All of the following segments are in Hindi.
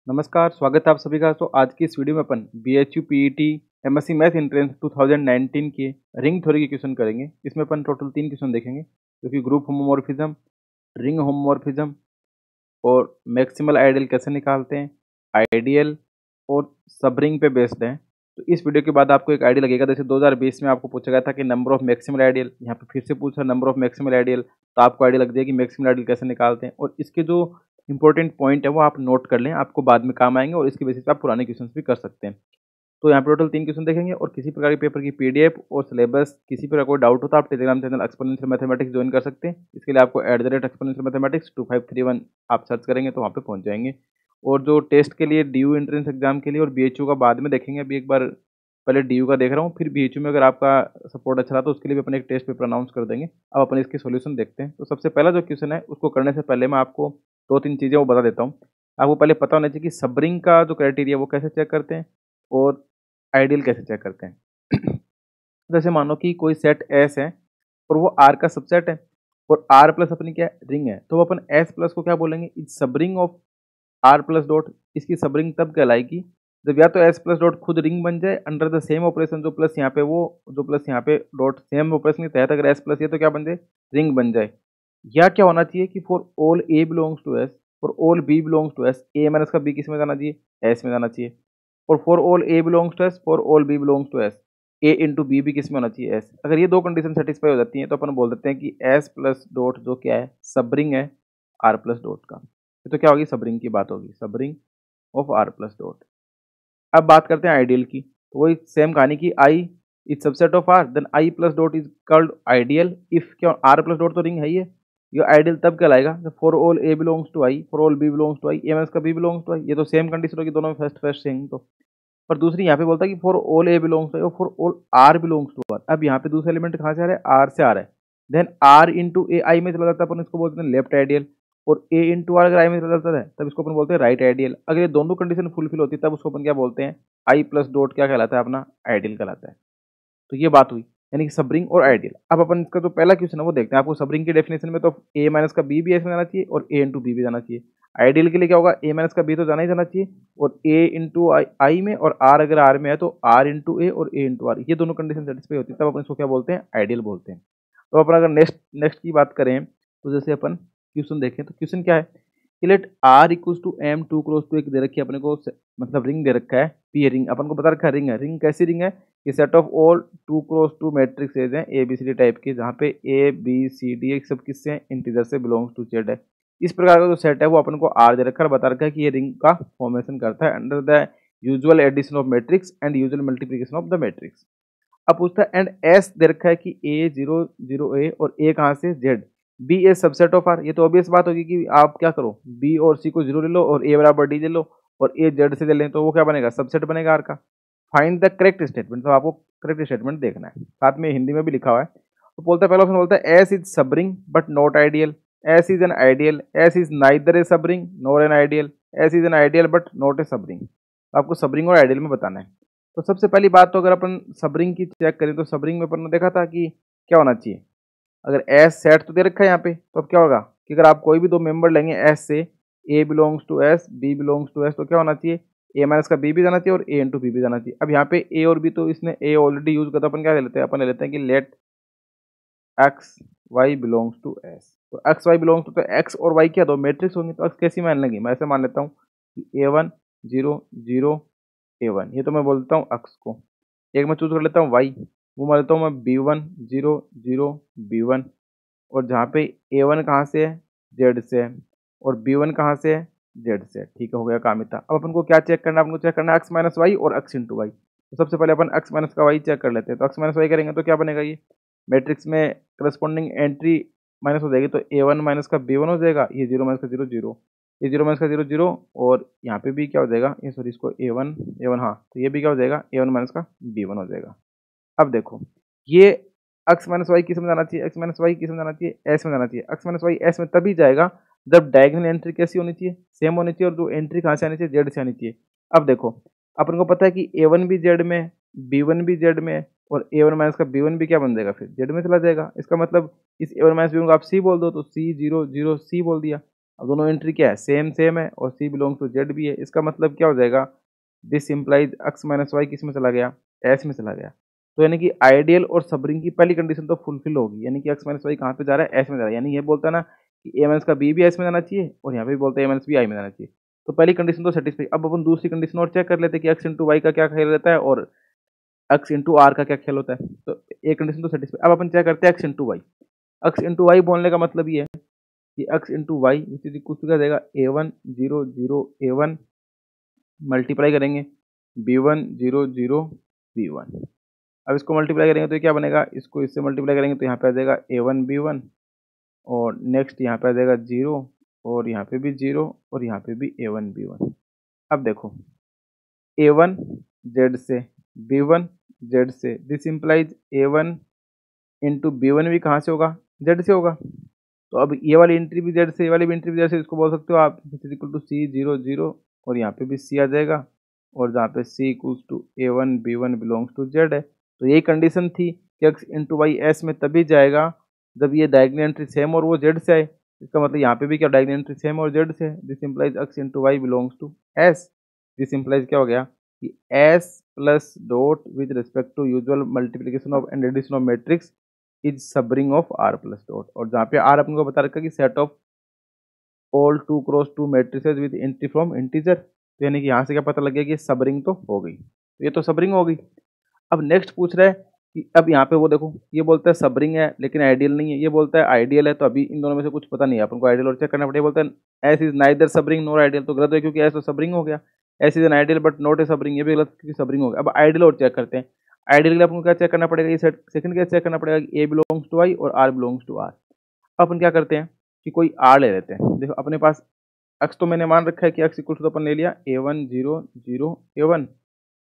नमस्कार, स्वागत है आप सभी का। तो आज की इस वीडियो में अपन BHU PET MSc math entrance 2019 के रिंग थ्योरी के क्वेश्चन करेंगे। इसमें अपन टोटल 3 क्वेश्चन देखेंगे, जो कि ग्रुप होमोमॉर्फिज्म, रिंग होमोमॉर्फिज्म और मैक्सिमल आइडियल कैसे निकालते हैं, आइडियल और सब रिंग पे बेस्ड है। तो इस वीडियो के बाद आपको एक आइडिया लगेगा, जैसे 2020 में आपको पूछा गया था कि नंबर ऑफ मैक्सिमल आइडियल, यहाँ पे फिर से पूछा नंबर ऑफ मैक्सिमल आइडियल, तो आपको आइडिया लग जाएगी मैक्सिमल आइडियल कैसे निकालते हैं। और इसके जो इंपॉर्टेंट पॉइंट है वो आप नोट कर लें, आपको बाद में काम आएंगे और इसके बेसिस पे आप पुराने क्वेश्चन भी कर सकते हैं। तो यहाँ पे टोटल 3 क्वेश्चन देखेंगे और किसी प्रकार के पेपर की PDF और सिलेबस, किसी प्रकार कोई डाउट हो तो आप Telegram channel exponential mathematics join कर सकते हैं। इसके लिए आपको @exponential mathematics 2531 आप सर्च करेंगे तो वहाँ पे पहुँच जाएंगे। और जो टेस्ट के लिए DU एंट्रेंस एग्जाम के लिए और BHU का बाद में देखेंगे, अभी एक बार पहले DU का देख रहा हूँ, फिर BHU में अगर आपका सपोर्ट अच्छा रहा तो उसके लिए भी अपन एक टेस्ट पेपर अनाउंस कर देंगे। अब अपन इसके सॉल्यूशन देखते हैं। तो सबसे पहला जो क्वेश्चन है उसको करने से पहले मैं आपको 2-3 चीज़ें वो बता देता हूँ। आपको पहले पता होना चाहिए कि सबरिंग का जो क्राइटेरिया वो कैसे चेक करते हैं और आइडियल कैसे चेक करते हैं। जैसे मानो कि कोई सेट एस है और वो आर का सबसेट है और आर प्लस अपनी क्या रिंग है, तो वो अपन एस प्लस को क्या बोलेंगे, is subring of R plus dot. इसकी सबरिंग तब कहलाएगी जब या तो एस प्लस डॉट खुद रिंग बन जाए अंडर द सेम ऑपरेशन, जो प्लस यहाँ पे वो जो प्लस यहाँ पे डॉट सेम ऑपरेशन के तहत अगर एस प्लस ये तो क्या बन जाए, रिंग बन जाए। या क्या होना चाहिए कि for all A belongs to S, for all B belongs to S, A minus का बी किस में जाना चाहिए, एस में जाना चाहिए। और for all A belongs to S, for all B belongs to S, A into B भी किस में होना चाहिए, एस। अगर ये दो कंडीशन सेटिस्फाई हो जाती हैं तो अपन बोल देते हैं कि एस प्लस डॉट जो क्या है, सबरिंग है आर प्लस डॉट का। ये तो क्या होगी, सबरिंग की बात होगी, subring of R plus dot. अब बात करते हैं आइडियल की, तो वही सेम कहानी की, I is subset of R then I plus dot is called ideal if, क्यों, आर प्लस डॉट तो रिंग है ही है। ये आइडियल तब कहलाएगा जब for all A belongs to I, for all B belongs to I, A minus का बी बिलोंग्स टू आई। ये तो सेम कंडीशन होगी दोनों में, फर्स्ट फर्स्ट सेम। तो पर दूसरी यहाँ पे बोलता है कि for all A belongs to, for all R belongs to R. अब यहाँ पे दूसरा एलिमेंट कहाँ से आ रहा है, आर से आ रहा है। देन आर इंटू ए आई में चला जाता है, अपन इसको बोलते हैं लेफ्ट आइडियल। और ए इंटू आर अगर आई में चला जाता है तब इसको अपन बोलते हैं राइट आइडियल। अगर ये दोनों कंडीशन फुलफिल होती है तब उसको अपन क्या बोलते हैं, आई प्लस डॉट क्या कहलाता है, अपना आइडियल कहलाता है। तो ये बात हुई, यानी कि सबरिंग और आइडियल। अब अपन इसका जो पहला क्वेश्चन है वो देखते हैं। आपको सबरिंग की डेफिनेशन में तो ए माइनस का बी भी ऐसे जाना चाहिए और ए इंटू बी भी जाना चाहिए। आइडियल के लिए क्या होगा, ए माइनस का बी तो जाना ही जाना चाहिए और ए इंटू आई में, और आर अगर आर में है तो आर इंटू ए और ए इंटू आर, ये दोनों कंडीशन सेटिस्फाई होती है तब अपन इसको क्या बोलते हैं, आइडियल बोलते हैं। तो अपन अगर नेक्स्ट नेक्स्ट की बात करें तो जैसे अपन क्वेश्चन देखें तो क्वेश्चन क्या है कि let R equals to M two cross two, एक दे रखी है अपने को, मतलब रिंग दे रखा है पी, रिंग अपन को बता रखा है रिंग है। रिंग कैसी रिंग है, कि set of all 2 cross 2 matrix हैं A B C D type के, जहाँ पे ए बी सी डी एक सब किससे हैं, इंटीजर से, बिलोंग्स टू जेड है। इस प्रकार का जो सेट है वो अपन को आर दे रखा है, बता रखा है कि ये रिंग का फॉर्मेशन करता है under the usual addition of matrix and usual multiplication of the matrix. अब पूछता है एंड एस दे रखा है कि ए 0 0 ए और ए कहाँ से, Z, B A subset of R. ये तो ऑब्वियस बात होगी कि आप क्या करो, बी और सी को 0 ले लो और ए बराबर डी ले लो और ए जेड से ले लें तो वो क्या बनेगा, सबसेट बनेगा आर का। फाइंड द करेक्ट स्टेटमेंट, तो आपको करेक्ट स्टेटमेंट देखना है, साथ में हिंदी में भी लिखा हुआ है। तो बोलता है पहला ऑप्शन बोलता है S is subring but not ideal, S is an ideal, S is neither A subring nor an ideal, S is an ideal but not A subring. आपको सबरिंग और आइडियल में बताना है। तो सबसे पहली बात तो अगर अपन सबरिंग की चेक करें तो सबरिंग में अपन ने देखा था कि क्या होना चाहिए, अगर एस सेट तो दे रखा है यहाँ पे, तो अब क्या होगा कि अगर आप कोई भी दो मेंबर लेंगे एस से, A belongs to S, B belongs to S, तो क्या होना चाहिए, ए माइनस का बी भी जाना चाहिए और ए इंटू बी भी जाना चाहिए। अब यहाँ पे ए और बी तो इसने ए ऑलरेडी यूज करता, अपन क्या ले लेते हैं, अपन ले लेते हैं कि let X Y belongs to S. तो एक्स वाई बिलोंग्स टू, तो एक्स और वाई क्या दो मैट्रिक्स होंगी, तो एक्स कैसी मान लेंगे, मैं ऐसे मान लेता हूँ कि A1 0 0 A1, ये तो मैं बोल देता हूँ एक्स को। एक मैं चूज कर लेता हूँ वाई, वो मान लेता हूँ मैं B1 0 0 B1, और जहाँ पे A1 कहाँ से है, जेड से है, और B1 कहाँ से है, जेड से है। ठीक है, हो गया काम इतना। अब अपन को क्या चेक करना है, अपन को चेक करना है एक्स माइनस वाई और एक्स इंटू वाई। तो सबसे पहले अपन एक्स माइनस का वाई चेक कर लेते हैं। तो एक्स माइनस वाई करेंगे तो क्या बनेगा, ये मैट्रिक्स में करस्पॉन्डिंग एंट्री माइनस हो जाएगी, तो A1 माइनस का B1 हो जाएगा, ये 0 माइनस का 0 0, ये 0 माइनस का 0 0, और यहाँ पे भी क्या हो जाएगा, ये सॉरी इसको A1 हाँ, तो ये भी क्या हो जाएगा, A1 माइनस का B1 हो जाएगा। अब देखो ये एक्स माइनस वाई किस में जाना चाहिए, एक्स माइनस वाई किस में जाना चाहिए, एस में जाना चाहिए। एक्स माइनस वाई एस में तभी जाएगा जब डायगोनल एंट्री कैसी होनी चाहिए, सेम होनी चाहिए, और जो एंट्री कहाँ से आनी चाहिए, जेड से आनी चाहिए। अब देखो अपन को पता है कि A1 भी जेड में, B1 भी जेड में, और A1 माइनस का B1 भी क्या बन जाएगा, फिर जेड में चला जाएगा। इसका मतलब इस A1 माइनस B1 को आप सी बोल दो, तो C 0 0 C बोल दिया। अब दोनों एंट्री क्या है, सेम सेम है और सी बिलोंग्स टू जेड भी है। इसका मतलब क्या हो जाएगा, this implies X minus Y किस में चला गया, एस में चला गया। तो यानी कि आइडियल और सबरिंग की पहली कंडीशन तो फुलफिल होगी, यानी कि एक्स माइनस वाई कहाँ पे जा रहा है, एस में जा रहा है। यानी ये बोलता है ना कि ए माइनस का बी भी एस में जाना चाहिए और यहाँ पे भी बोलता है ए माइनस बी आई में जाना चाहिए। तो पहली कंडीशन तो सेटिस्फाई। अब अपन दूसरी कंडीशन और चेक कर लेते हैं कि एक्स इंटू वाई का क्या खेल रहता है और एक्स इंटू आर का क्या खेल होता है। तो एक कंडीशन तो सेटिस्फाई। अब अपन चेक करते हैं X into Y. X into Y बोलने का मतलब ये है कि X into Y which is equal to क्या देगा, A one zero zero A one multiply करेंगे B one zero zero B one. अब इसको मल्टीप्लाई करेंगे तो ये क्या बनेगा, इसको इससे मल्टीप्लाई करेंगे तो यहाँ पे आ जाएगा ए वन बी वन और नेक्स्ट यहाँ पे आ जाएगा जीरो और यहाँ पे भी जीरो और यहाँ पे भी ए वन बी वन। अब देखो ए वन जेड से, बी वन जेड से, this implies A one into B one भी कहाँ से होगा, जेड से होगा। तो अब ये वाली एंट्री भी जेड से, ये वाली भी एंट्री भी जेड से, इसको बोल सकते हो आप equal to C zero zero और यहाँ पे भी सी आ जाएगा और जहाँ पे C equals to A one B one belongs to Z है। तो यही कंडीशन थी कि एक्स इंटू वाई एस में तभी जाएगा जब ये डायगोनल एंट्री सेम और वो जेड से आए। इसका मतलब यहाँ पे भी क्या डायगोनल एंट्री सेम और जेड से है। This implies X into Y belongs to S. This implies क्या हो गया कि S plus dot with respect to usual multiplication of and addition of matrix is subring of R plus dot. और जहाँ पे आर अपन को बता रखा है कि set of all 2x2 matrices with entry from integer. तो यानी कि यहाँ से क्या पता लग गया कि सबरिंग तो हो गई, तो ये तो सबरिंग हो गई। अब नेक्स्ट पूछ रहा है कि अब यहाँ पे वो देखो ये बोलता है सबरिंग है लेकिन आइडियल नहीं है, ये बोलता है आइडियल है। तो अभी इन दोनों में से कुछ पता नहीं है अपन को, आइडियल और चेक करना पड़ेगा। बोलता है S is neither subring nor ideal, तो गलत है क्योंकि एस तो सबरिंग हो गया। S is an ideal but not A subring, ये भी गलत क्योंकि सबरिंग हो गया। अब आइडियल और चेक करते हैं। आइडियल के लिए अपन को क्या चेक करना पड़ेगा, ये सेकंड क्या चेक करना पड़ेगा कि ए बिलोंग्स टू आई और आर बिलोंग्स टू आर। अपन क्या करते हैं कि कोई आर ले लेते हैं। देखो अपने पास एक्स तो मैंने मान रखा है कि एक्स इक्वल टू अपन ले लिया A one zero zero A one.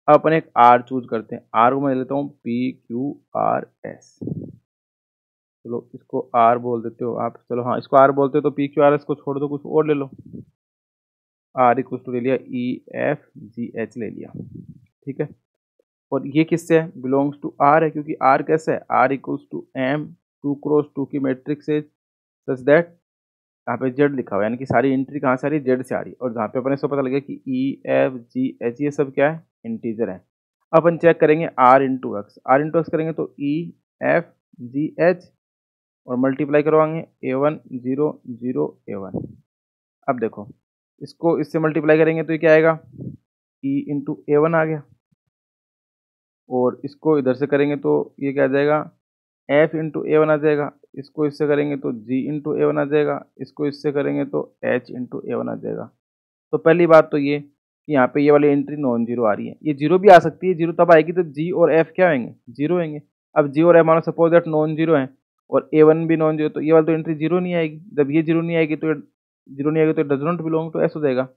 अब अपन एक आर चूज करते हैं, आर को मैं ले लेता हूँ पी क्यू आर एस। चलो इसको आर बोल देते हो आप, चलो हाँ इसको आर बोलते हो तो पी क्यू आर एस को छोड़ दो, कुछ और ले लो। आर इक्वल टू ले लिया ई एफ जी एच ले लिया, ठीक है। और ये किससे है, बिलोंग्स टू आर है क्योंकि आर कैसे है, are equals to M 2x2 की मैट्रिक्स है सच दैट यहाँ पे जेड लिखा हुआ है, यानी कि सारी एंट्री कहाँ से आ रही है, जेड से आ रही है। और जहाँ पे अपने इसको पता लगे कि ई एफ जी एच ये सब क्या है, इंटीजर है। अपन चेक करेंगे R into X, R into X करेंगे तो ई एफ जी एच और मल्टीप्लाई करवाएंगे A one zero zero A one. अब देखो इसको इससे मल्टीप्लाई करेंगे तो ये क्या आएगा, ई इंटू ए वन आ गया। और इसको इधर से करेंगे तो ये क्या आ जाएगा, एफ इंटू ए वन आ जाएगा। इसको इससे करेंगे तो जी इंटू ए वन आ जाएगा। इसको इससे करेंगे तो एच इंटू ए वन आ जाएगा। तो पहली बात तो ये कि यहाँ पे ये वाली एंट्री नॉन जीरो आ रही है, ये जीरो भी आ सकती है। जीरो तब आएगी तो जी और एफ क्या होंगे, जीरो होंगे। अब जी और एफ मानो सपोज दैट नॉन जीरो है और ए वन भी नॉन जीरो, तो ये वाली तो एंट्री जीरो नहीं आएगी। जब ये जीरो नहीं आएगी तो जीरो नहीं आएगी तो does not belong to S हो जाएगा,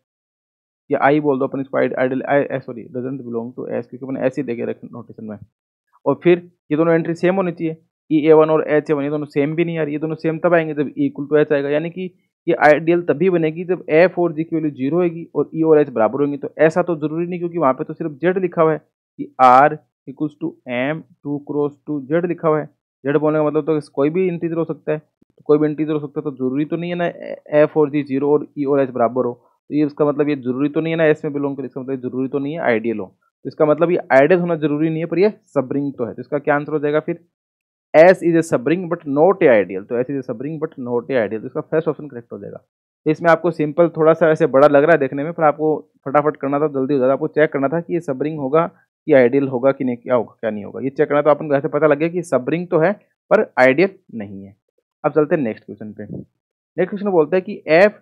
या आई बोल दो अपन इसको, ideal sorry doesn't belong to S क्योंकि अपन ऐसे देखे रखे नोटेशन में। और फिर ये दोनों एंट्री सेम होनी चाहिए, ई ए वन और एच ए वन, ये दोनों सेम भी नहीं आ रही। ये दोनों सेम तब आएंगे जब इक्वल टू एच आएगा, यानी कि ये आइडियल तभी बनेगी जब एफ और जी की वैल्यू जीरो होगी और ई और एच बराबर होंगी। तो ऐसा तो जरूरी नहीं क्योंकि वहाँ पे तो सिर्फ जेड लिखा हुआ है कि R equals to M 2x2 Z लिखा हुआ है। जेड बोलने का मतलब तो कोई भी इंटीजर हो सकता है, तो कोई भी इंटीजर हो सकता है। तो जरूरी तो नहीं है ना एफ और जी जीरो और ई और एच बराबर हो। तो ये इसका मतलब ये जरूरी तो नहीं है ना एस में बिलोंग करे, इसका मतलब जरूरी तो नहीं है आइडियल हो। तो इसका मतलब ये आइडियल होना जरूरी नहीं है पर ये सबरिंग तो है। तो इसका क्या आंसर हो जाएगा फिर, S is a subring but not a ideal. तो S is a subring but not a ideal, तो इसका फर्स्ट ऑप्शन करेक्ट हो जाएगा। तो इसमें आपको सिंपल थोड़ा सा ऐसे बड़ा लग रहा है देखने में, पर आपको फटाफट करना था, जल्दी हो जाता। आपको चेक करना था कि ये सबरिंग होगा कि आइडियल होगा कि नहीं, क्या होगा क्या नहीं होगा, ये चेक करना। तो आपको ऐसे पता लग गया कि सबरिंग तो है पर आइडियल नहीं है। अब चलते हैं नेक्स्ट क्वेश्चन पे। नेक्स्ट क्वेश्चन बोलता है कि F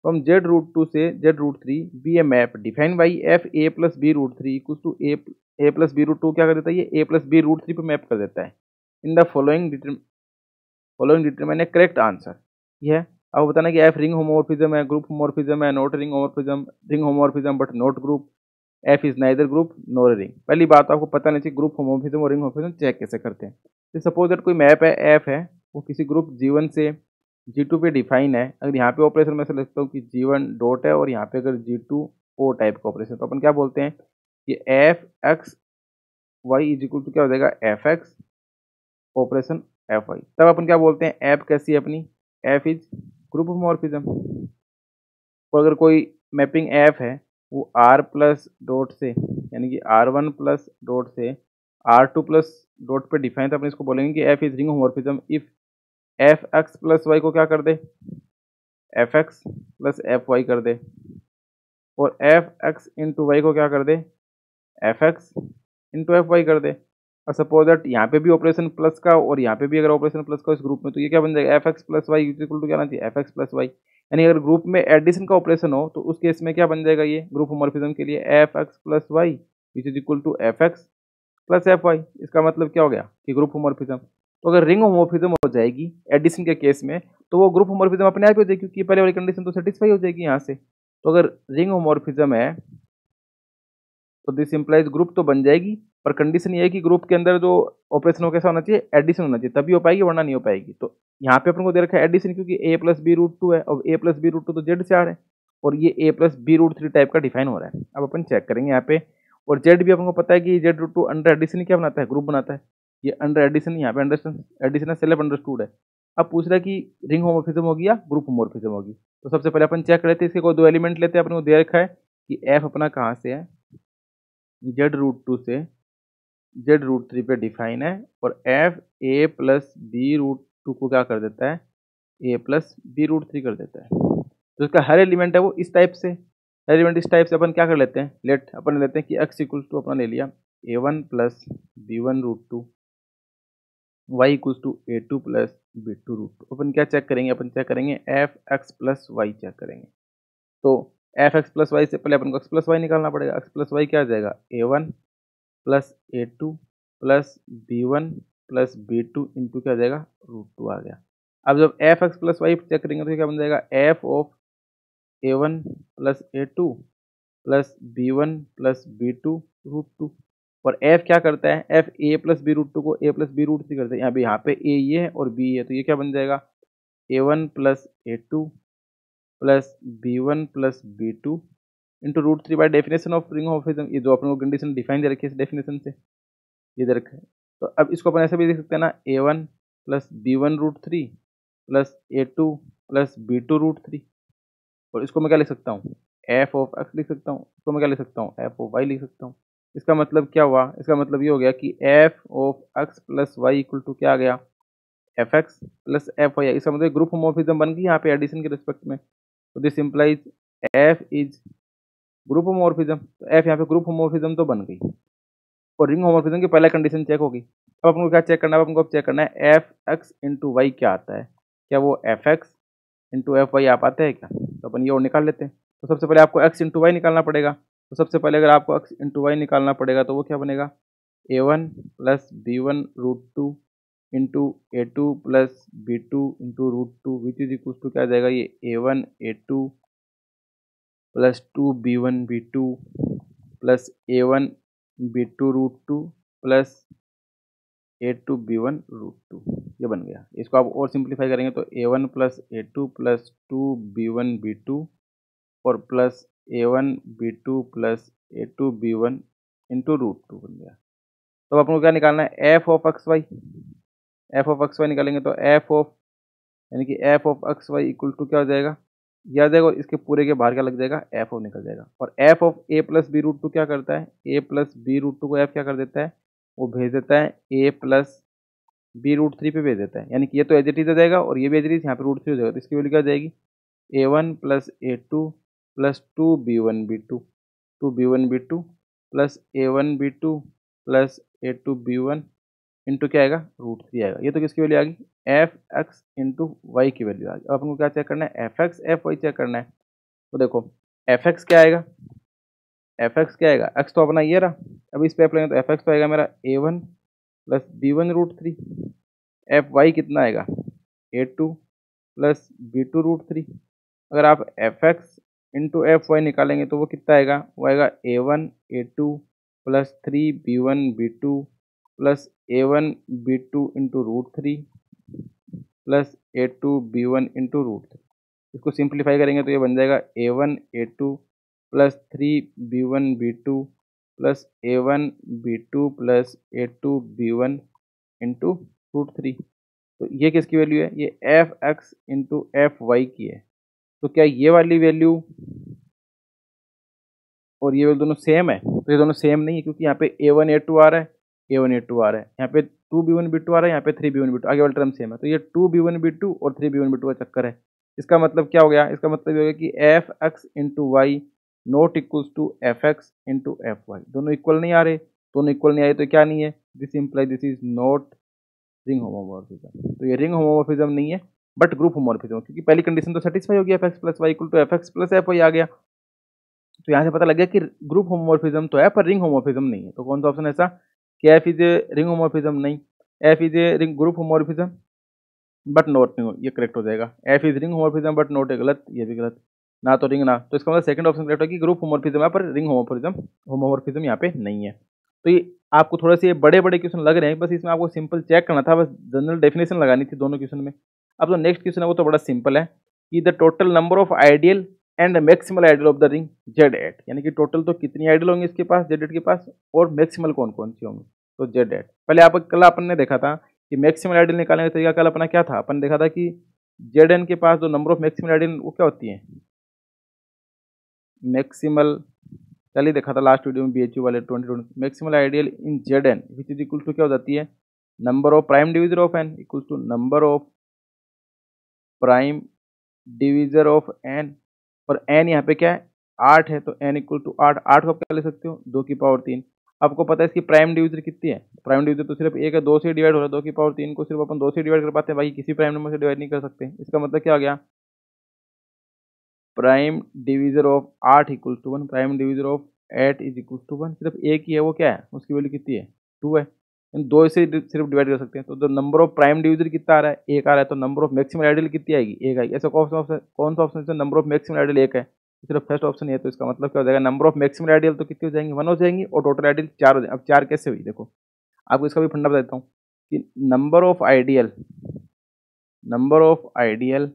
from Z root two से Z root three be a map define by F A plus B root three equal to A plus B root two क्या कर देता है, ये A plus B root three पे मैप कर देता है। In the following determine a correct answer. ये है अब बताना कि एफ रिंग होमोमॉर्फिज्म है, ग्रुप होमोमॉर्फिज्म है, not ring homomorphism but not group, F is neither group nor ring. पहली बात आपको पता नहीं चाहिए ग्रुप होमोमॉर्फिज्म और रिंग होमोमॉर्फिज्म चेक कैसे करते हैं। तो सपोज दैट कोई मैप है एफ है, वो किसी ग्रुप G1 से G2 पे डिफाइन है। अगर यहाँ पे ऑपरेशन में से लिखता हूँ कि G1 डॉट है और यहाँ पे अगर G2 ओ टाइप का ऑपरेशन, तो अपन क्या बोलते हैं कि F X Y is equal to क्या हो जाएगा, F X operation F Y. तब अपन क्या बोलते हैं, एफ कैसी है अपनी, एफ इज ग्रुप होमोमॉर्फिज्म। और अगर कोई मैपिंग एफ है वो आर प्लस डॉट से यानी कि R1 प्लस डॉट से R2 प्लस डॉट पे डिफाइन, तो अपन इसको बोलेंगे कि F is ring homomorphism if F X plus Y को क्या कर दे, F X plus F Y कर दे, और एफ एक्स इंटू वाई को क्या कर दे, F X into F Y कर दे। और सपोज दैट यहाँ पे भी ऑपरेशन प्लस का और यहाँ पे भी अगर ऑपरेशन प्लस का इस ग्रुप में, तो ये क्या बन जाएगा, F X plus Y equal to क्या आना चाहिए, एफ एक्स प्लस वाई। यानी अगर ग्रुप में एडिशन का ऑपरेशन हो तो उस केस में क्या बन जाएगा, ये ग्रुप होमोमॉर्फिज्म के लिए F X plus Y which is equal to F X plus F Y. इसका मतलब क्या हो गया कि ग्रुप होमोमॉर्फिज्म। तो अगर रिंग होमोमॉर्फिज्म हो जाएगी एडिशन के केस में तो वो ग्रुप होमोमॉर्फिज्म अपने आप ही हो जाएगी, क्योंकि पहले वाली कंडीशन तो सेटिस्फाई हो जाएगी यहाँ से। तो अगर रिंग होमोमॉर्फिज्म है तो दिस इंप्लाइज ग्रुप तो बन जाएगी, पर कंडीशन ये है कि ग्रुप के अंदर जो ऑपरेशन हो कैसा होना चाहिए, एडिशन होना चाहिए, तभी हो पाएगी वरना नहीं हो पाएगी। तो यहाँ पे अपन को दे रखा है एडिशन, क्योंकि A plus B root two है और A plus B root two तो जेड से आ रहा है और ये A plus B root three type का डिफाइन हो रहा है। अब अपन चेक करेंगे यहाँ पे, और जेड भी अपन को पता है कि Z root two under addition क्या बनाता है, ग्रुप बनाता है। ये अंडर एडिशन यहाँ पे एडिशन है, सेल्फ अंडरस्टूड है। अब पूछ रहा है कि रिंग होमोमॉर्फिज्म होगी या ग्रुप होमोमॉर्फिज्म होगी। तो सबसे पहले अपन चेक कर लेते हैं, इसके कोई दो एलिमेंट लेते हैं। अपन को दे रखा है कि एफ अपना कहाँ से है, जेड रूट टू से जेड रूट थ्री पे डिफाइन है, और F A plus B root two को क्या कर देता है, A plus B root three कर देता है। तो इसका हर एलिमेंट है वो इस टाइप से, हर एलिमेंट इस टाइप से। अपन क्या कर लेते हैं, लेट अपन लेते हैं कि एक्स इक्वल्स टू अपना ले लिया A one plus B one root two, Y equals to A two plus B two root two. अपन क्या चेक करेंगे, अपन चेक करेंगे F X plus Y check करेंगे। तो एफ एक्स प्लस वाई से पहले अपन को एक्स प्लस वाई निकालना पड़ेगा। एक्स प्लस वाई क्या आ जाएगा, A one plus A two plus B one plus B two into क्या आ जाएगा, रूट टू आ गया। अब जब F X plus Y check करेंगे तो क्या बन जाएगा, F of A one plus A two plus B one plus B two root two. और एफ क्या करता है, F A plus B root two को A plus B root three करता है। यहाँ पे ए ये है और बी है, तो ये क्या बन जाएगा, A one plus A two plus B one plus B two into root three by definition of ring homomorphism. ये जो अपने को कंडीशन डिफाइन दे रखी है इस डेफिनेशन से, ये दे रखा है। तो अब इसको अपन ऐसे भी देख सकते हैं ना, A one plus B one root three plus A two plus B two root three. और इसको मैं क्या लिख सकता हूँ, एफ ऑफ एक्स लिख सकता हूँ। इसको मैं क्या लिख सकता हूँ, एफ ऑफ वाई लिख सकता हूँ। इसका मतलब क्या हुआ, इसका मतलब ये हो गया कि F of X plus Y equal to क्या आ गया, F X plus F Y. इसका मतलब ग्रुप होमोमॉर्फिज्म बन गई यहाँ पे एडिशन के रिस्पेक्ट में। तो this implies F is group homomorphism. तो एफ यहाँ पे ग्रुप होमोमॉर्फिज्म तो बन गई, और रिंग होमोमॉर्फिज्म की पहला कंडीशन चेक होगी। अब अपन को क्या चेक करना है, अपन को अब चेक करना है एफ एक्स इंटू वाई क्या आता है, क्या वो F X into F Y आ पाता है क्या। तो अपन ये और निकाल लेते हैं। तो सबसे पहले आपको एक्स इंटू वाई निकालना पड़ेगा। तो सबसे पहले अगर आपको एक्स इंटू वाई निकालना पड़ेगा तो वो क्या बनेगा, A one plus B one root two into A two plus B two into root two which is equal to क्या आ जाएगा, ये A one A two plus two B one B two plus A one B two root two plus A two B one root two. ये बन गया। इसको आप और सिंप्लीफाई करेंगे तो A one plus A two plus two B one B two और plus A one B two plus A two B one into root two बन गया। तो अपन को क्या निकालना है, F of X Y. F of X Y निकालेंगे तो एफ ऑफ यानी कि F of X Y equal to क्या हो जाएगा, यह आ जाएगा, और इसके पूरे के बाहर क्या लग जाएगा, एफ ऑफ निकल जाएगा। और F of A plus B root two क्या करता है, A plus B root two को एफ क्या कर देता है, वो भेज देता है A plus B root three पे भेज देता है। यानी कि ये तो एज इट इज आ जाएगा और ये भी एज इट इज, यहाँ पे रूट थ्री हो जाएगा। तो इसकी वैल्यू क्या आ जाएगी, A one plus A two plus two B one B two, two B one B two plus A one B two plus A two B one into क्या आएगा, रूट थ्री आएगा। ये तो किसकी वैल्यू आ गई, एफ एक्स इंटू वाई की वैल्यू आ गई। अब अपन को क्या चेक करना है, F X F Y check करना है। तो देखो एफ एक्स क्या आएगा, एफ एक्स क्या आएगा, एक्स तो अपना ये रहा। अब इस पे अप्लाई तो एफ एक्स तो आएगा मेरा A one plus B one root three. F Y कितना आएगा, A two plus B two root three. अगर आप F X into F Y निकालेंगे तो वो कितना आएगा, वो आएगा A one A two plus three B one B two plus A one B two into root three plus A two B one into root three. इसको सिंप्लीफाई करेंगे तो ये बन जाएगा A one A two plus three B one B two plus A one B two plus A two B one into root three. तो ये किसकी वैल्यू है, ये F X into F Y की है। तो क्या ये वाली वैल्यू और ये वैल्यू दोनों सेम है? तो ये दोनों सेम नहीं है, क्योंकि यहाँ पे A1 A2 आ रहा है, A1 A2 आ रहा है, यहाँ पे 2B1 B2 आ रहा है, यहाँ पे 3B1 B2, आगे वाला टर्म सेम है। तो ये 2B1 B2 और 3B1 B2 का चक्कर है। इसका मतलब क्या हो गया? इसका मतलब ये हो गया कि fx into Y not equals to fx into fy, दोनों इक्वल नहीं आ रहे। दोनों इक्वल नहीं आए तो क्या नहीं है? This imply this is not ring homomorphism. तो ये रिंग होमोमॉर्फिज्म नहीं है बट ग्रुप होमोमॉर्फिज्म, क्योंकि पहली कंडीशन तो सेटिस्फाई हो गया, fx plus Y equal to fx plus fy आ गया। तो यहाँ से पता लग गया कि ग्रुप होमोमॉर्फिज्म तो है पर रिंग होमोमॉर्फिज्म नहीं है। तो कौन सा ऑप्शन है ऐसा कि F is a ring homomorphism? नहीं, F is a ring group homomorphism but not, ये करेक्ट हो जाएगा। F is ring homomorphism but not, है गलत, ये भी गलत, ना तो रिंग ना। तो इसका मतलब सेकंड ऑप्शन करेक्ट है कि ग्रुप होमोमॉर्फिज्म है पर रिंग होमोमॉर्फिज्म यहाँ पे नहीं है। तो ये आपको थोड़े से बड़े बड़े क्वेश्चन लग रहे हैं, बस इसमें आपको सिंपल चेक करना था, बस जनरल डेफिनेशन लगानी थी दोनों क्वेश्चन में। अब जो नेक्स्ट क्वेश्चन है वो तो बड़ा सिंपल है कि the total number of ideal and maximal ideal of the ring Z eight, यानी कि टोटल तो कितनी आइडियल होंगे इसके पास, जेड एट के पास, और मैक्सिमल कौन कौन सी होंगी। तो जेड एट पहले आप कल अपन ने देखा था कि मैक्सिमल आइडियल निकालने का तरीका कल अपना क्या था, अपन ने देखा था कि जेड एन के पास जो नंबर ऑफ मैक्सिमल आइडियल वो क्या होती है, मैक्सिमल, कल ही देखा था लास्ट वीडियो में BHU वाले 2020, maximal ideal in Z n which is equal to क्या हो जाती है, number of prime divisor of n equal to number of prime divisor of n, और एन यहाँ पे क्या है 8 है, तो एन इक्वल टू 8, 8 को आप क्या ले सकते हो 2 की पावर 3। आपको पता है इसकी प्राइम डिविजर कितनी है, प्राइम डिविजर तो सिर्फ एक है, 2 से डिवाइड हो रहा है, 2 की पावर 3 को सिर्फ अपन 2 से डिवाइड कर पाते हैं, बाकी किसी प्राइम नंबर से डिवाइड नहीं कर सकते। इसका मतलब क्या हो गया, prime divisor of 8 equal to 1, prime divisor of 8 is equal to 1, सिर्फ एक ही है, वो क्या है, उसकी वैल्यू कितनी है 2 है, इन 2 से सिर्फ डिवाइड कर सकते हैं। तो जो नंबर ऑफ प्राइम डिविजर कितना आ रहा है, एक आ रहा है, तो नंबर ऑफ मैक्सिमम आइडियल कितनी आएगी, एक आएगी। ऐसा कौन सा ऑप्शन है नंबर ऑफ मैक्सिमम आइडियल एक है, सिर्फ फर्स्ट ऑप्शन है। तो इसका मतलब क्या हो जाएगा, नंबर ऑफ मैक्सिमम आइडियल तो कितनी हो जाएंगी 1 हो जाएंगी, और टोटल आइडियल 4 हो जाएंगे। अब 4 कैसे हुई, देखो आपको इसका भी फंडा बता देता हूँ कि number of ideal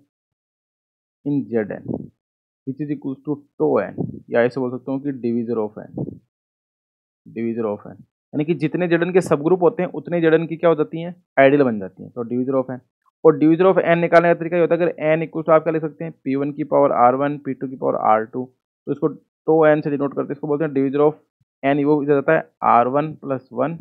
in Z n which is equal to टो एन, या ऐसे बोल सकता हूँ कि डिविजर ऑफ एन, यानी कि जितने जेडन के सब ग्रुप होते हैं उतने जेडन की क्या हो जाती हैं, आइडियल बन जाती हैं। तो डिविजर ऑफ एन, और डिविजर ऑफ एन निकालने का तरीका ये होता है, अगर एन इक्वल टू आप क्या लिख सकते हैं P1 की पावर R1 P2 की पावर R2, तो इसको टो एन से डिनोट करते हैं, इसको बोलते हैं डिविजर ऑफ एन, वो इधर जाता है R1 + 1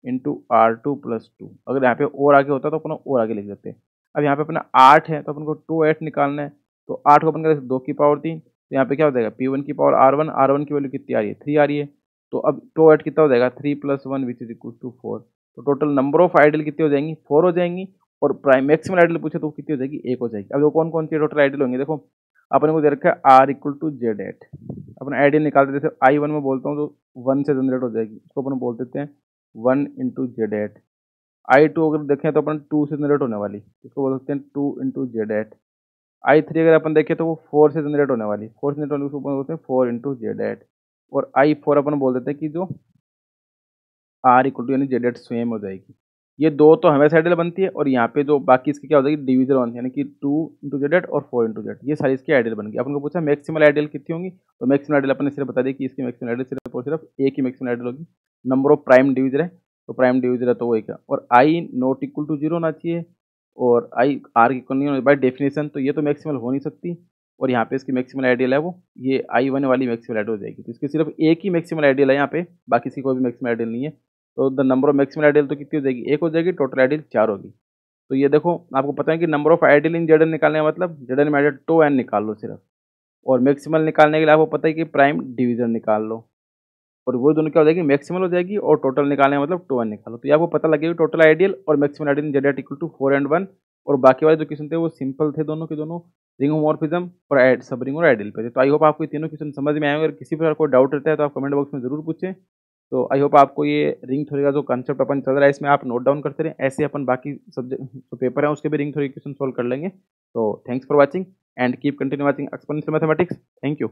इंटू R2 + 2। अगर यहाँ पे और आगे होता है तो अपन और आगे लिख देते हैं। अब यहाँ पे अपना 8 है तो अपन को 2 8 निकालना है, तो 8 को अपन कर 2 की पावर 3, तो यहाँ पे क्या हो जाएगा P1 की पावर R1 की वैल्यू कितनी आ रही है 3 आ रही है, तो अब 2 8 कितना हो जाएगा 3 + 1 विच इज इक्वल टू 4। तो टोटल नंबर ऑफ आइडियल कितनी हो जाएंगी 4 हो जाएंगी, और प्राइम मैक्सिमल आइडियल पूछे तो कितनी हो जाएगी 1 हो जाएगी। अब वो कौन कौन सी टोटल आइडियल होंगे, देखो अपने को दे रखा है R equal to Z eight, अपन आइडियल निकालते जैसे I1 में बोलता हूँ तो 1 से जनरेट हो जाएगी, इसको अपन बोल देते हैं 1 इंटू जेड एट। I2 अगर देखें तो अपन 2 से जनरेट होने वाली, इसको बोल सकते हैं 2 इंटू जेड एट। I3 अगर अपन देखें तो वो 4 से जनरेट होने वाली, 4 से जनरेट होने को बोलते हैं 4 इंटू जेड एट। और I4 अपन बोल देते हैं कि जो R इक्वल टू यानी जेड एट सेम हो जाएगी। ये दो तो हमेशा आइडियल बनती है, और यहाँ पे जो बाकी इसकी क्या हो जाएगी डिविजन वन, यानी कि 2 इंटू जेड एट और 4 इंटू जेड, ये सारी इसकी आइडियल बन गई। अपन को पूछा मैक्सिमल आइडियल कितनी होंगी, तो मैक्सिमल आइडियल अपन ने सिर्फ बता दी कि इसकी मैक्सिमल आइडियल सिर्फ और सिर्फ एक ही मैक्सिमल आइडियल होगी। नंबर ऑफ प्राइम डिविजर है, तो प्राइम डिविजर है तो वो एक है, और आई नॉट इक्वल टू 0 होना चाहिए, और आई आर इक्वल नहीं होना बाई डेफिनेशन, तो ये तो मैक्सिमल हो नहीं सकती। और यहाँ पे इसकी मैक्सिमल आइडियल है वो ये I1 वाली मैक्सिमल आइडियल हो जाएगी, तो इसकी सिर्फ एक ही मैक्सिमल आइडियल है यहाँ पे, बाकी इसकी कोई भी मैक्सिमल आइडियल नहीं है। तो the number of maximal ideal तो कितनी हो जाएगी 1 हो जाएगी, टोटल आइडियल 4 होगी। तो ये देखो आपको पता है कि number of ideal in Z n निकालने का मतलब जेड एन में आइडियल टो एन निकाल लो सिर्फ, और मैक्सिमल निकालने के लिए आपको पता है कि प्राइम डिवीजन निकाल लो, और वो दोनों क्या हो जाएगी मैक्सिमल हो जाएगी, और टोटल निकालने का मतलब टो एन निकालो। तो ये आपको पता लगेगा टोटल आइडियल और maximal ideal in Z eight equal to 4 and 1। और बाकी वाले जो क्वेश्चन थे वो सिंपल थे, दोनों के दोनों रिंग होमोमॉर्फिज्म और सब रिंग और आइडियल पे थे। तो आई होप आपको ये तीनों क्वेश्चन समझ में आए। अगर किसी प्रकार कोई डाउट रहता है तो आप कमेंट बॉक्स में जरूर पूछें। तो आई होप आपको ये रिंग थ्योरी का जो कंसेप्ट अपन चल रहा है इसमें आप नोट डाउन करते रहें, ऐसे अपन बाकी सब्जेक्ट जो पेपर है उसके भी रिंग थ्योरी क्वेश्चन सॉल्व कर लेंगे। तो thanks for watching and keep continue watching exponential mathematics. Thank you.